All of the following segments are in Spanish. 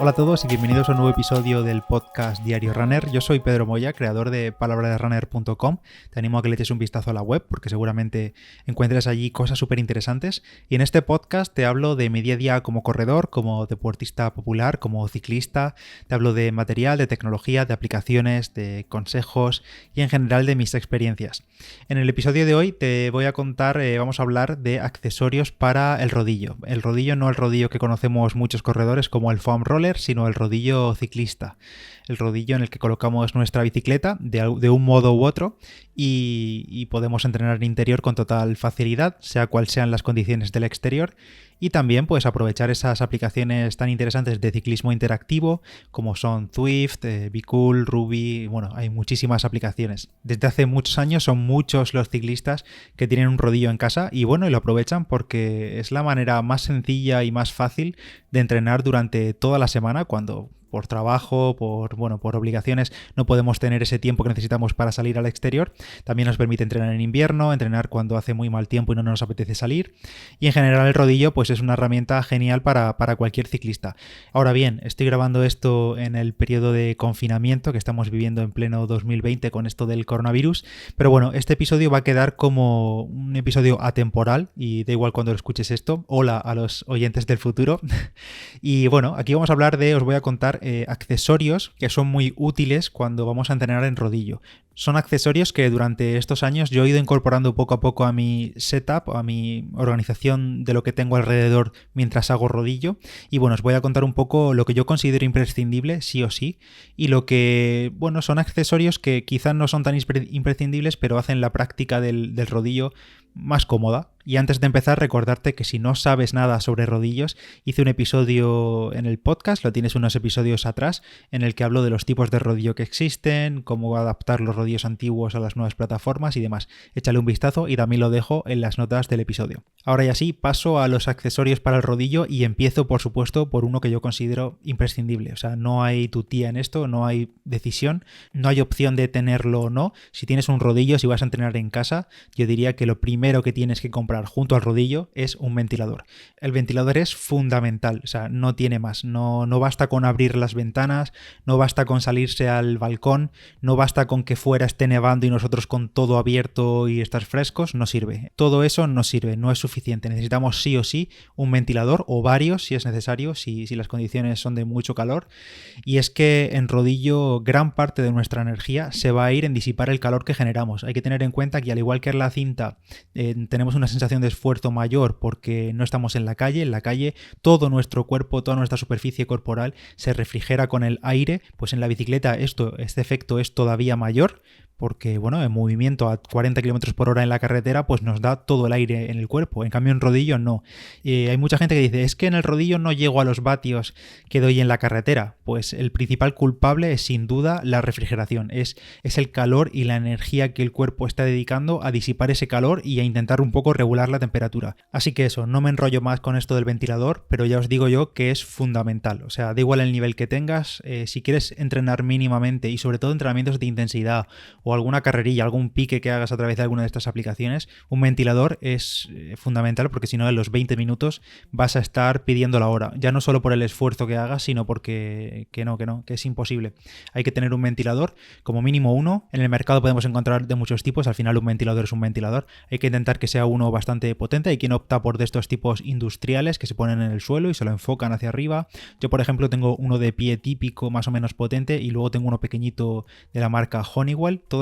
Hola a todos y bienvenidos a un nuevo episodio del podcast Diario Runner. Yo soy Pedro Moya, creador de palabraderunner.com. Te animo a que le eches un vistazo a la web porque seguramente encuentres allí cosas súper interesantes. Y en este podcast te hablo de mi día a día como corredor, como deportista popular, como ciclista. Te hablo de material, de tecnología, de aplicaciones, de consejos y en general de mis experiencias. En el episodio de hoy te voy a contar, vamos a hablar de accesorios para el rodillo. El rodillo, no el rodillo que conocemos muchos corredores como el foam roller, sino el rodillo ciclista, el rodillo en el que colocamos nuestra bicicleta de un modo u otro y podemos entrenar en interior con total facilidad, sea cual sean las condiciones del exterior, y también pues aprovechar esas aplicaciones tan interesantes de ciclismo interactivo como son Zwift, Be-Cool, Ruby. Bueno, hay muchísimas aplicaciones. Desde hace muchos años son muchos los ciclistas que tienen un rodillo en casa y bueno, y lo aprovechan porque es la manera más sencilla y más fácil de entrenar durante toda la semana cuando por trabajo, por obligaciones, no podemos tener ese tiempo que necesitamos para salir al exterior. También nos permite entrenar en invierno, entrenar cuando hace muy mal tiempo y no nos apetece salir. Y en general el rodillo pues es una herramienta genial para cualquier ciclista. Ahora bien, estoy grabando esto en el periodo de confinamiento que estamos viviendo en pleno 2020 con esto del coronavirus. Pero bueno, este episodio va a quedar como un episodio atemporal y da igual cuando lo escuches esto. Hola a los oyentes del futuro. Y bueno, aquí vamos a hablar os voy a contar accesorios que son muy útiles cuando vamos a entrenar en rodillo. Son accesorios que durante estos años yo he ido incorporando poco a poco a mi setup, a mi organización de lo que tengo alrededor mientras hago rodillo. Y bueno, os voy a contar un poco lo que yo considero imprescindible, sí o sí, y lo que, bueno, son accesorios que quizás no son tan imprescindibles, pero hacen la práctica del rodillo más cómoda. Y antes de empezar, recordarte que si no sabes nada sobre rodillos, hice un episodio en el podcast, lo tienes unos episodios atrás, en el que hablo de los tipos de rodillo que existen, cómo adaptar los rodillos antiguos a las nuevas plataformas y demás. Échale un vistazo y también lo dejo en las notas del episodio. Ahora ya sí, paso a los accesorios para el rodillo y empiezo, por supuesto, por uno que yo considero imprescindible. O sea, no hay tutía en esto, no hay decisión, no hay opción de tenerlo o no. Si tienes un rodillo, si vas a entrenar en casa, yo diría que lo primero que tienes que comprar junto al rodillo es un ventilador. El ventilador es fundamental, o sea, no tiene más. No basta con abrir las ventanas, no basta con salirse al balcón, no basta con que fuera esté nevando y nosotros con todo abierto y estar frescos, no sirve. Todo eso no sirve, no es suficiente. Necesitamos sí o sí un ventilador o varios si es necesario, si las condiciones son de mucho calor. Y es que en rodillo gran parte de nuestra energía se va a ir en disipar el calor que generamos. Hay que tener en cuenta que al igual que en la cinta tenemos una sensación de esfuerzo mayor porque no estamos en la calle todo nuestro cuerpo, toda nuestra superficie corporal se refrigera con el aire, pues en la bicicleta este efecto es todavía mayor porque, bueno, en movimiento a 40 km por hora en la carretera pues nos da todo el aire en el cuerpo, en cambio en rodillo no. Hay mucha gente que dice, es que en el rodillo no llego a los vatios que doy en la carretera. Pues el principal culpable es sin duda la refrigeración, es el calor y la energía que el cuerpo está dedicando a disipar ese calor y a intentar un poco regular la temperatura. Así que eso, no me enrollo más con esto del ventilador, pero ya os digo yo que es fundamental. O sea, da igual el nivel que tengas, si quieres entrenar mínimamente y sobre todo entrenamientos de intensidad o alguna carrerilla, algún pique que hagas a través de alguna de estas aplicaciones, un ventilador es fundamental porque si no en los 20 minutos vas a estar pidiendo la hora. Ya no solo por el esfuerzo que hagas, sino porque que es imposible. Hay que tener un ventilador, como mínimo uno. En el mercado podemos encontrar de muchos tipos, al final un ventilador es un ventilador. Hay que intentar que sea uno bastante potente. Hay quien opta por de estos tipos industriales que se ponen en el suelo y se lo enfocan hacia arriba. Yo, por ejemplo, tengo uno de pie típico más o menos potente y luego tengo uno pequeñito de la marca Honeywell. Todo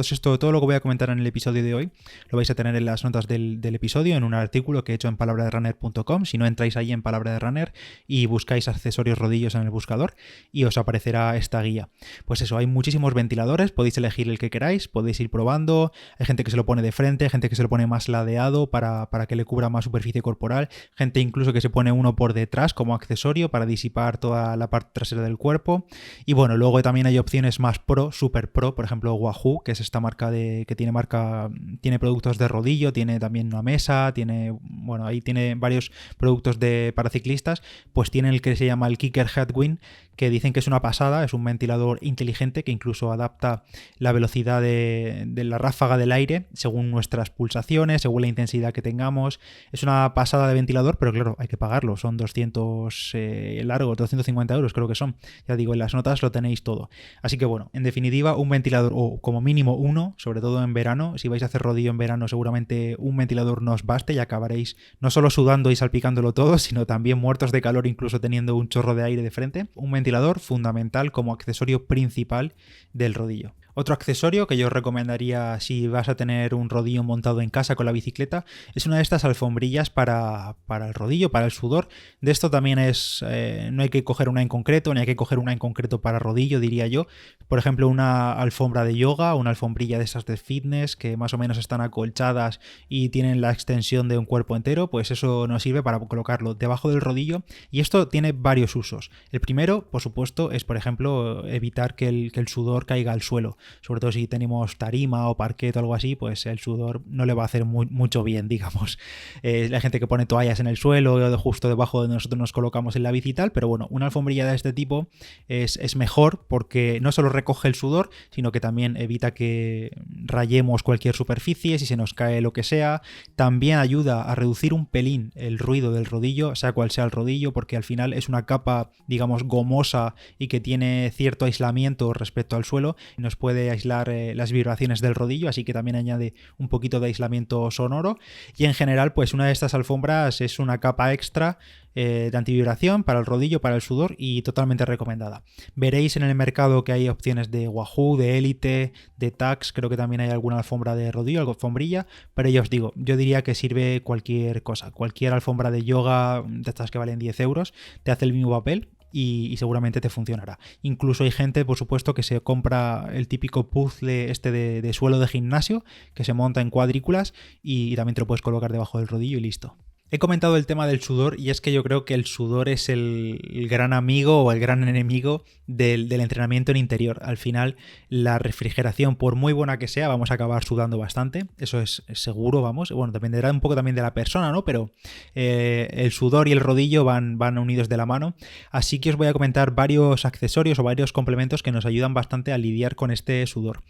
lo que voy a comentar en el episodio de hoy lo vais a tener en las notas del episodio, en un artículo que he hecho en palabraderunner.com. Si no, entráis ahí en Palabra de Runner y buscáis accesorios rodillos en el buscador y os aparecerá esta guía. Pues eso, hay muchísimos ventiladores, podéis elegir el que queráis, podéis ir probando. Hay gente que se lo pone de frente, gente que se lo pone más ladeado para que le cubra más superficie corporal, gente incluso que se pone uno por detrás como accesorio para disipar toda la parte trasera del cuerpo. Y bueno, luego también hay opciones más pro, super pro, por ejemplo Wahoo, que es esta marca que tiene productos de rodillo, tiene también una mesa, ahí tiene varios productos para ciclistas, pues tiene el que se llama el Kicker Headwind, que dicen que es una pasada, es un ventilador inteligente que incluso adapta la velocidad de la ráfaga del aire según nuestras pulsaciones, según la intensidad que tengamos. Es una pasada de ventilador, pero claro, hay que pagarlo, son 200 largos, 250 euros creo que son. Ya digo, en las notas lo tenéis todo. Así que bueno, en definitiva, un ventilador, o como mínimo uno, sobre todo en verano. Si vais a hacer rodillo en verano, seguramente un ventilador no os baste y acabaréis no solo sudando y salpicándolo todo, sino también muertos de calor, incluso teniendo un chorro de aire de frente. Un ventilador fundamental como accesorio principal del rodillo. Otro accesorio que yo os recomendaría si vas a tener un rodillo montado en casa con la bicicleta es una de estas alfombrillas para el rodillo, para el sudor. De esto también no hay que coger una en concreto, ni hay que coger una en concreto para rodillo, diría yo. Por ejemplo, una alfombra de yoga, una alfombrilla de esas de fitness que más o menos están acolchadas y tienen la extensión de un cuerpo entero, pues eso nos sirve para colocarlo debajo del rodillo. Y esto tiene varios usos. El primero, por supuesto, es por ejemplo evitar que el sudor caiga al suelo. Sobre todo si tenemos tarima o parquet o algo así, pues el sudor no le va a hacer mucho bien, digamos. La gente que pone toallas en el suelo justo debajo de nosotros nos colocamos en la bici y tal, pero bueno, una alfombrilla de este tipo es mejor porque no solo recoge el sudor, sino que también evita que rayemos cualquier superficie, si se nos cae lo que sea. También ayuda a reducir un pelín el ruido del rodillo, sea cual sea el rodillo, porque al final es una capa, digamos, gomosa y que tiene cierto aislamiento respecto al suelo y nos puede aislar las vibraciones del rodillo, así que también añade un poquito de aislamiento sonoro. Y en general, pues una de estas alfombras es una capa extra de antivibración para el rodillo, para el sudor, y totalmente recomendada. Veréis en el mercado que hay opciones de Wahoo, de Elite, de Tacx, creo que también hay alguna alfombra de rodillo, alfombrilla, pero ya os digo, yo diría que sirve cualquier cosa, cualquier alfombra de yoga de estas que valen 10 euros, te hace el mismo papel. Y seguramente te funcionará. Incluso hay gente, por supuesto, que se compra el típico puzzle este de suelo de gimnasio que se monta en cuadrículas y también te lo puedes colocar debajo del rodillo y listo. He comentado el tema del sudor y es que yo creo que el sudor es el gran amigo o el gran enemigo del entrenamiento en interior. Al final, la refrigeración, por muy buena que sea, vamos a acabar sudando bastante. Eso es seguro, vamos. Bueno, dependerá un poco también de la persona, ¿no? Pero el sudor y el rodillo van unidos de la mano. Así que os voy a comentar varios accesorios o varios complementos que nos ayudan bastante a lidiar con este sudor.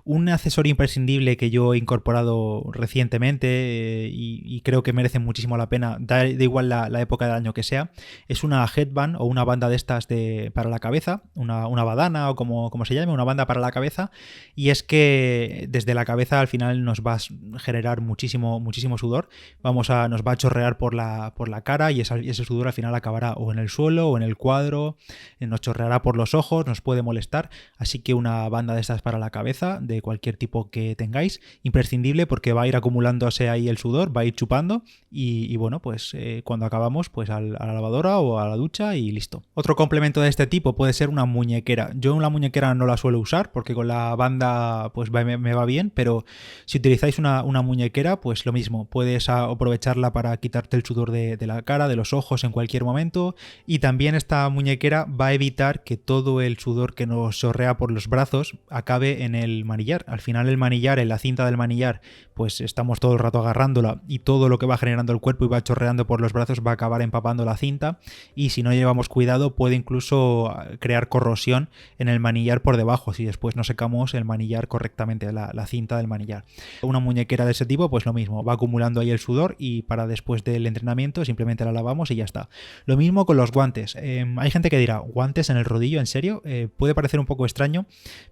Un accesorio imprescindible que yo he incorporado recientemente y creo que merece muchísimo la pena, da igual la época del año que sea, es una headband o una banda de estas para la cabeza, una badana o como se llame, una banda para la cabeza, y es que desde la cabeza al final nos va a generar muchísimo sudor, nos va a chorrear por la cara y ese sudor al final acabará o en el suelo o en el cuadro, nos chorreará por los ojos, nos puede molestar, así que una banda de estas para la cabeza, de cualquier tipo que tengáis, imprescindible porque va a ir acumulándose ahí el sudor, va a ir chupando y bueno, pues cuando acabamos, pues a la lavadora o a la ducha y listo. Otro complemento de este tipo puede ser una muñequera. Yo una muñequera no la suelo usar porque con la banda pues me va bien, pero si utilizáis una muñequera, pues lo mismo, puedes aprovecharla para quitarte el sudor de la cara, de los ojos en cualquier momento, y también esta muñequera va a evitar que todo el sudor que nos chorrea por los brazos acabe en el manillar. Al final el manillar, en la cinta del manillar, pues estamos todo el rato agarrándola y todo lo que va generando el cuerpo y va chorreando por los brazos va a acabar empapando la cinta, y si no llevamos cuidado puede incluso crear corrosión en el manillar por debajo si después no secamos el manillar correctamente, la cinta del manillar. Una muñequera de ese tipo, pues lo mismo, va acumulando ahí el sudor y para después del entrenamiento simplemente la lavamos y ya está. Lo mismo con los guantes. Hay gente que dirá, ¿guantes en el rodillo? ¿En serio? Puede parecer un poco extraño,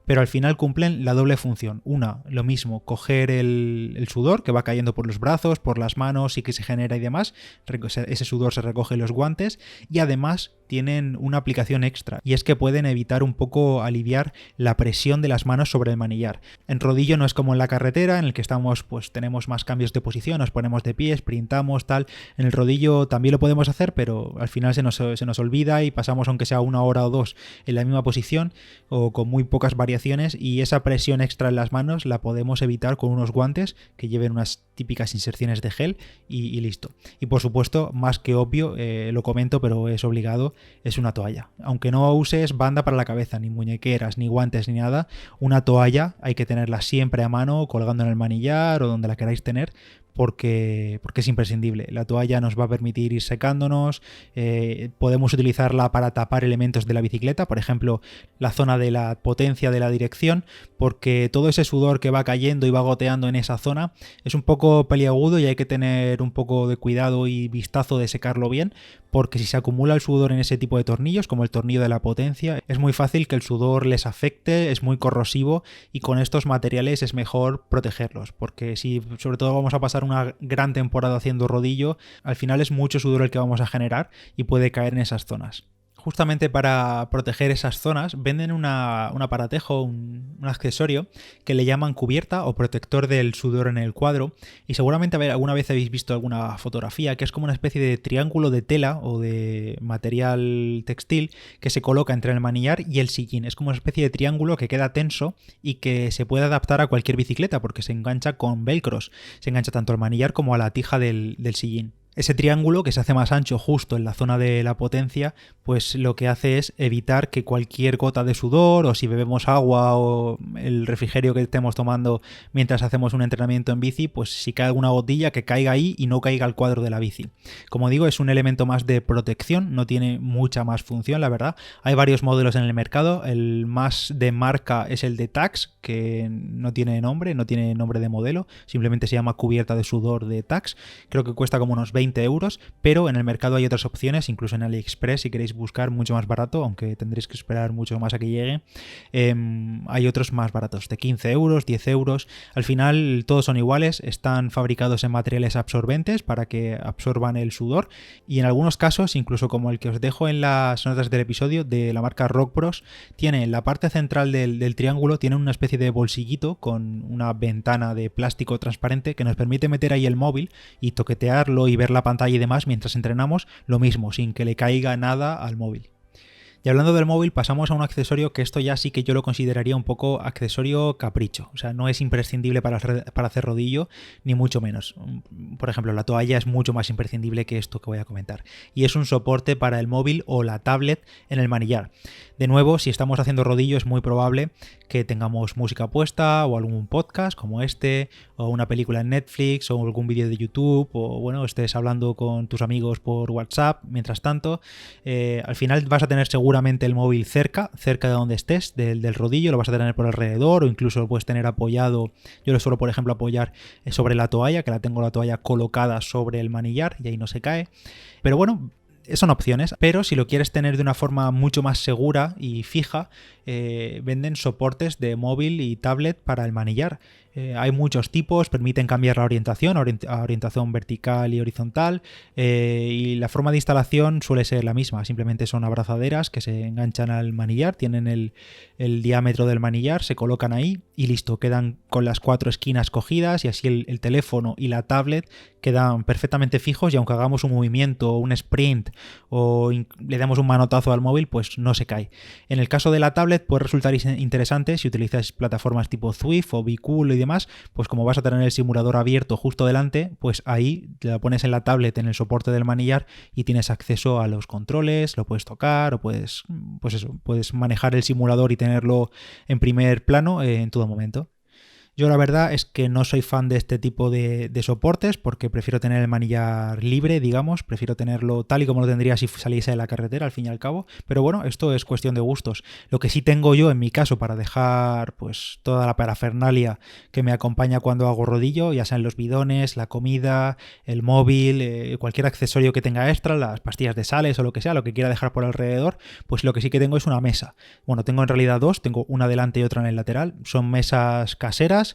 pero al final cumplen la doble función. Una, lo mismo, coger el sudor que va cayendo por los brazos, por las manos y que se genera y demás, ese sudor se recoge en los guantes, y además tienen una aplicación extra, y es que pueden evitar un poco aliviar la presión de las manos sobre el manillar. En rodillo no es como en la carretera, en el que estamos, pues tenemos más cambios de posición, nos ponemos de pie, sprintamos, tal. En el rodillo también lo podemos hacer, pero al final se nos olvida y pasamos aunque sea una hora o dos en la misma posición o con muy pocas variaciones, y esa presión extra en las manos la podemos evitar con unos guantes que lleven unas típicas inserciones de gel y listo. Y por supuesto, más que obvio, lo comento, pero es obligado, es una toalla. Aunque no uses banda para la cabeza, ni muñequeras, ni guantes, ni nada, una toalla hay que tenerla siempre a mano, colgando en el manillar o donde la queráis tener, porque es imprescindible. La toalla nos va a permitir ir secándonos, podemos utilizarla para tapar elementos de la bicicleta, por ejemplo, la zona de la potencia de la dirección, porque todo ese sudor que va cayendo y va goteando en esa zona es un poco peliagudo y hay que tener un poco de cuidado y vistazo de secarlo bien, porque si se acumula el sudor en ese tipo de tornillos, como el tornillo de la potencia, es muy fácil que el sudor les afecte, es muy corrosivo y con estos materiales es mejor protegerlos, porque si sobre todo vamos a pasar una gran temporada haciendo rodillo, al final es mucho sudor el que vamos a generar y puede caer en esas zonas. Justamente para proteger esas zonas venden un aparatejo, un accesorio que le llaman cubierta o protector del sudor en el cuadro, y seguramente alguna vez habéis visto alguna fotografía que es como una especie de triángulo de tela o de material textil que se coloca entre el manillar y el sillín. Es como una especie de triángulo que queda tenso y que se puede adaptar a cualquier bicicleta porque se engancha con velcros, se engancha tanto al manillar como a la tija del sillín. Ese triángulo, que se hace más ancho justo en la zona de la potencia, pues lo que hace es evitar que cualquier gota de sudor, o si bebemos agua o el refrigerio que estemos tomando mientras hacemos un entrenamiento en bici, pues si cae alguna gotilla que caiga ahí y no caiga al cuadro de la bici. Como digo, es un elemento más de protección, no tiene mucha más función, la verdad. Hay varios modelos en el mercado, el más de marca es el de Tacx, que no tiene nombre de modelo, simplemente se llama cubierta de sudor de Tacx. Creo que cuesta como unos 20 euros, pero en el mercado hay otras opciones, incluso en AliExpress si queréis buscar mucho más barato, aunque tendréis que esperar mucho más a que llegue. Hay otros más baratos, de 15 euros, 10 euros. Al final todos son iguales, están fabricados en materiales absorbentes para que absorban el sudor y en algunos casos, incluso como el que os dejo en las notas del episodio de la marca Rockbros, tiene en la parte central del triángulo, tiene una especie de bolsillito con una ventana de plástico transparente que nos permite meter ahí el móvil y toquetearlo y ver la pantalla y demás mientras entrenamos, lo mismo, sin que le caiga nada al móvil. Y hablando del móvil, pasamos a un accesorio que esto ya sí que yo lo consideraría un poco accesorio capricho. O sea, no es imprescindible para hacer rodillo, ni mucho menos. Por ejemplo, la toalla es mucho más imprescindible que esto que voy a comentar. Y es un soporte para el móvil o la tablet en el manillar. De nuevo, si estamos haciendo rodillo es muy probable que tengamos música puesta o algún podcast como este, o una película en Netflix, o algún vídeo de YouTube, o bueno, estés hablando con tus amigos por WhatsApp. Mientras tanto, al final vas a tener seguramente el móvil cerca de donde estés, del rodillo, lo vas a tener por alrededor, o incluso lo puedes tener apoyado. Yo lo suelo, por ejemplo, apoyar sobre la toalla, que tengo la toalla colocada sobre el manillar y ahí no se cae. Pero bueno, son opciones, pero si lo quieres tener de una forma mucho más segura y fija, venden soportes de móvil y tablet para el manillar. Hay muchos tipos, permiten cambiar la orientación, a orientación vertical y horizontal, y la forma de instalación suele ser la misma, simplemente son abrazaderas que se enganchan al manillar, tienen el diámetro del manillar, se colocan ahí y listo, quedan con las 4 esquinas cogidas y así el teléfono y la tablet quedan perfectamente fijos y aunque hagamos un movimiento, un sprint o le damos un manotazo al móvil, pues no se cae. En el caso de la tablet puede resultar interesante si utilizas plataformas tipo Zwift o Be Cool y demás, pues como vas a tener el simulador abierto justo delante, pues ahí te la pones en la tablet en el soporte del manillar y tienes acceso a los controles, lo puedes tocar o puedes manejar el simulador y tenerlo en primer plano en todo momento. Yo la verdad es que no soy fan de este tipo de soportes porque prefiero tener el manillar libre, digamos, prefiero tenerlo tal y como lo tendría si saliese de la carretera al fin y al cabo, pero bueno, esto es cuestión de gustos. Lo que sí tengo yo en mi caso para dejar pues toda la parafernalia que me acompaña cuando hago rodillo, ya sean los bidones, la comida, el móvil, cualquier accesorio que tenga extra, las pastillas de sales o lo que sea, lo que quiera dejar por alrededor, pues lo que sí que tengo es una mesa. Bueno, tengo en realidad dos, tengo una delante y otra en el lateral, son mesas caseras,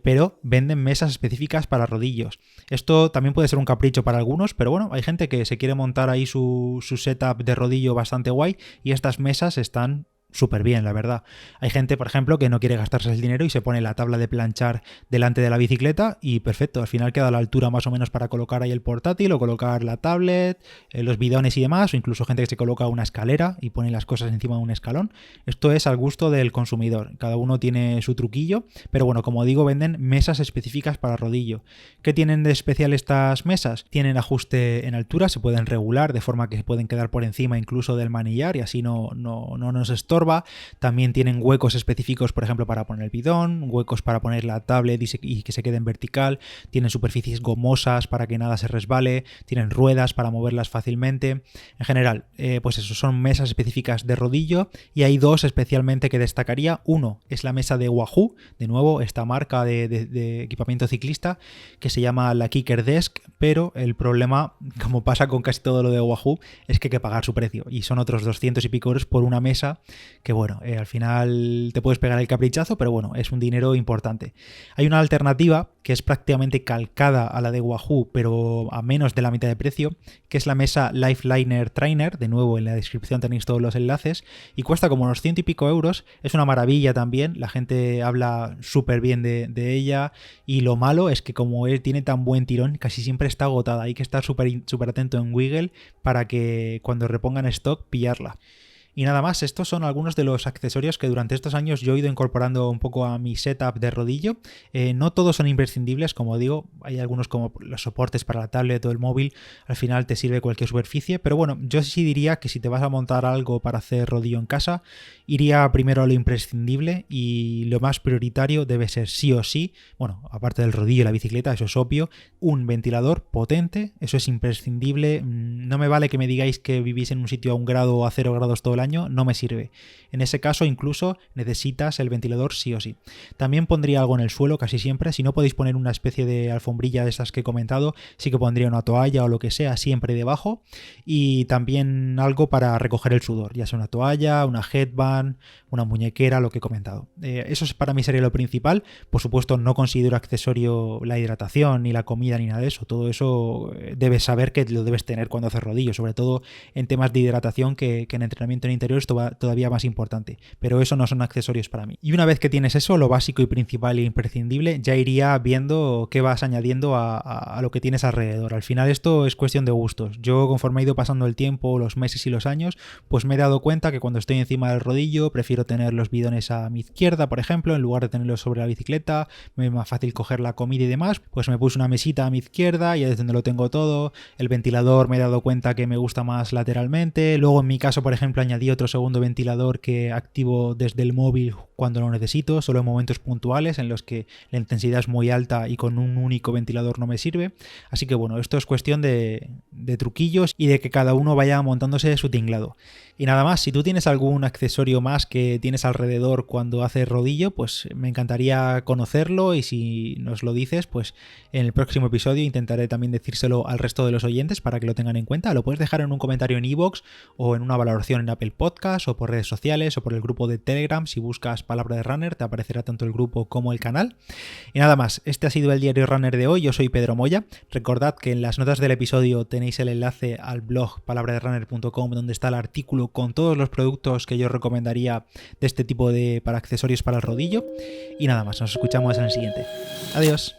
pero venden mesas específicas para rodillos. Esto también puede ser un capricho para algunos, pero bueno, hay gente que se quiere montar ahí su setup de rodillo bastante guay y estas mesas están súper bien, la verdad. Hay gente, por ejemplo, que no quiere gastarse el dinero y se pone la tabla de planchar delante de la bicicleta y perfecto, al final queda a la altura más o menos para colocar ahí el portátil o colocar la tablet, los bidones y demás, o incluso gente que se coloca una escalera y pone las cosas encima de un escalón. Esto es al gusto del consumidor, cada uno tiene su truquillo, pero bueno, como digo, venden mesas específicas para rodillo. ¿Qué tienen de especial estas mesas? Tienen ajuste en altura, se pueden regular de forma que se pueden quedar por encima incluso del manillar y así no nos estorban estorba. También tienen huecos específicos, por ejemplo, para poner el bidón, huecos para poner la tablet y que se quede en vertical. Tienen superficies gomosas para que nada se resbale. Tienen ruedas para moverlas fácilmente. En general, pues eso, son mesas específicas de rodillo y hay dos especialmente que destacaría. Uno es la mesa de Wahoo, de nuevo, esta marca de equipamiento ciclista que se llama la Kicker Desk, pero el problema, como pasa con casi todo lo de Wahoo, es que hay que pagar su precio y son otros 200 y pico euros por una mesa que bueno, al final te puedes pegar el caprichazo, pero bueno, es un dinero importante. Hay una alternativa que es prácticamente calcada a la de Wahoo, pero a menos de la mitad de precio, que es la mesa Lifeliner Trainer, de nuevo en la descripción tenéis todos los enlaces, y cuesta como unos 100 y pico euros, es una maravilla también, la gente habla súper bien de ella, y lo malo es que como él tiene tan buen tirón, casi siempre está agotada, hay que estar súper atento en Wiggle para que cuando repongan stock pillarla. Y nada más, estos son algunos de los accesorios que durante estos años yo he ido incorporando un poco a mi setup de rodillo. No todos son imprescindibles, como digo, hay algunos como los soportes para la tablet o el móvil, al final te sirve cualquier superficie, pero bueno, yo sí diría que si te vas a montar algo para hacer rodillo en casa, iría primero a lo imprescindible y lo más prioritario debe ser sí o sí, bueno, aparte del rodillo y la bicicleta, eso es obvio, un ventilador potente, eso es imprescindible. No me vale que me digáis que vivís en un sitio a 1 grado o a 0 grados todo el año, no me sirve. En ese caso incluso necesitas el ventilador sí o sí. También pondría algo en el suelo casi siempre, si no podéis poner una especie de alfombrilla de estas que he comentado, sí que pondría una toalla o lo que sea siempre debajo y también algo para recoger el sudor, ya sea una toalla, una headband, una muñequera, lo que he comentado. Eso para mí sería lo principal. Por supuesto no considero accesorio la hidratación ni la comida ni nada de eso, todo eso debes saber que lo debes tener cuando haces rodillo, sobre todo en temas de hidratación que en entrenamiento en interior es todavía más importante, pero eso no son accesorios para mí. Y una vez que tienes eso, lo básico y principal e imprescindible, ya iría viendo qué vas añadiendo a lo que tienes alrededor. Al final esto es cuestión de gustos. Yo conforme he ido pasando el tiempo, los meses y los años, pues me he dado cuenta que cuando estoy encima del rodillo prefiero tener los bidones a mi izquierda, por ejemplo, en lugar de tenerlos sobre la bicicleta, me es más fácil coger la comida y demás, pues me puse una mesita a mi izquierda y es donde lo tengo todo. El ventilador me he dado cuenta que me gusta más lateralmente. Luego en mi caso, por ejemplo, añadí otro segundo ventilador que activo desde el móvil cuando lo necesito, solo en momentos puntuales en los que la intensidad es muy alta y con un único ventilador no me sirve. Así que bueno, esto es cuestión de truquillos y de que cada uno vaya montándose su tinglado. Y nada más, si tú tienes algún accesorio más que tienes alrededor cuando haces rodillo, pues me encantaría conocerlo y si nos lo dices, pues en el próximo episodio intentaré también decírselo al resto de los oyentes para que lo tengan en cuenta. Lo puedes dejar en un comentario en iVoox o en una valoración en Apple Podcast o por redes sociales o por el grupo de Telegram. Si buscas Palabra de Runner te aparecerá tanto el grupo como el canal. Y nada más, este ha sido el Diario Runner de hoy. Yo soy Pedro Moya. Recordad que en las notas del episodio tenéis el enlace al blog palabraderunner.com donde está el artículo con todos los productos que yo recomendaría de este tipo para accesorios para el rodillo. Y nada más, nos escuchamos en el siguiente. Adiós.